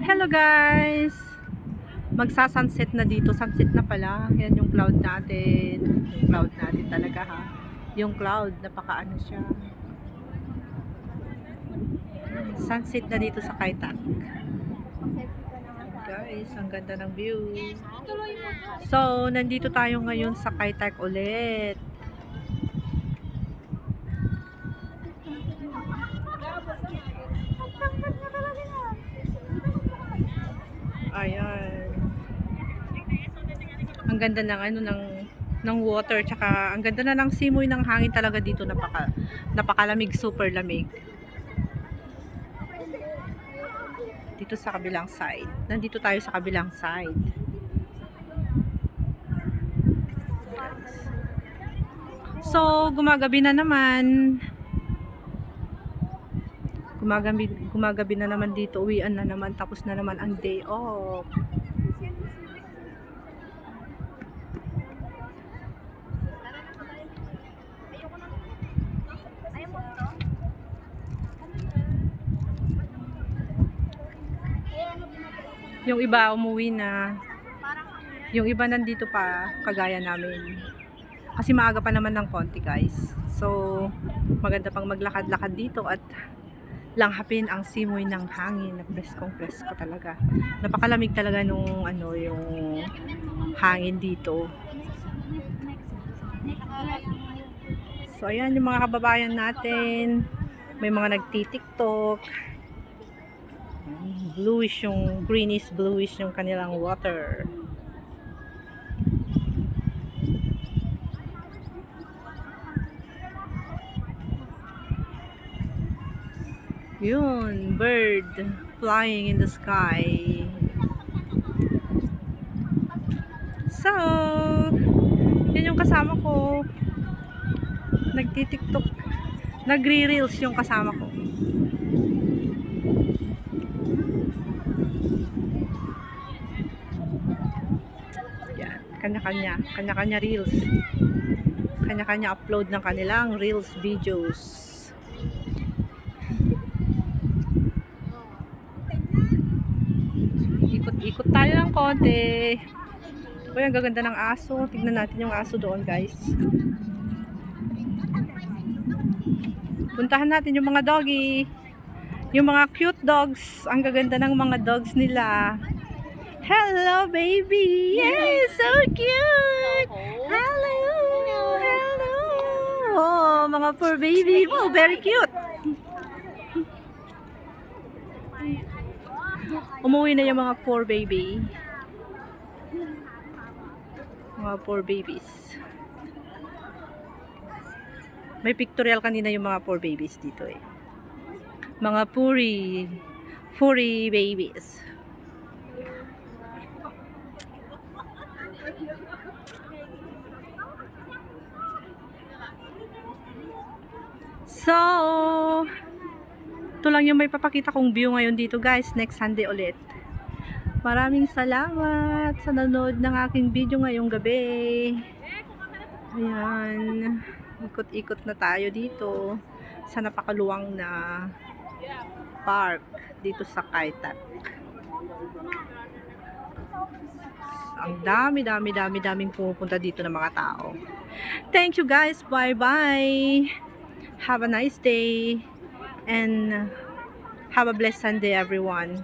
Hello guys! Magsa-sunset na dito. Sunset na pala. Yan yung cloud natin. Yung cloud natin talaga ha. Yung cloud, napakaano siya. Sunset na dito sa Kaitak. Guys, ang ganda ng view. So, nandito tayo ngayon sa Kaitak ulit. Ayan. Ang ganda ng ng water, tsaka ang ganda na ng simoy ng hangin talaga dito, napakalamig, super lamig. Dito sa kabilang side. Nandito tayo sa kabilang side. So, gumagabi na naman. Gumagabi na naman dito. Uwian na naman. Tapos na naman ang day off. Yung iba umuwi na. Yung iba nandito pa, kagaya namin. Kasi maaga pa naman ng konti guys. So, maganda pang maglakad-lakad dito at langhapin ang simoy ng hangin. Preskong presko talaga. Napakalamig talaga nung yung hangin dito. So, ayan yung mga kababayan natin. May mga nagti-tiktok. Bluish yung, greenish bluish yung kanilang water. Yun, bird flying in the sky. So, yun yung kasama ko. Nagti-tiktok. Nagre-reels yung kasama ko. Yan, kanya-kanya reels. Kanya-kanya upload ng kanilang reels videos. Ikot tayo ng konti. Uy, ang gaganda ng aso. Tignan natin yung aso doon, guys. Puntahan natin yung mga doggy. Yung mga cute dogs. Ang gaganda ng mga dogs nila. Hello, baby! Yay! So cute! Hello! Hello! Oh, mga poor baby. Oh, very cute! Umuwi na yung mga poor baby. Mga poor babies. May pictorial kanina yung mga poor babies dito eh. Mga furry babies. So, ito lang yung may papakita kong view ngayon dito guys. Next Sunday ulit. Maraming salamat sa nanood ng aking video ngayong gabi. Ayan. Ikot-ikot na tayo dito sa napakaluwang na park dito sa Kaitak. Ang daming pumupunta dito ng mga tao. Thank you guys. Bye-bye. Have a nice day and have a blessed Sunday everyone.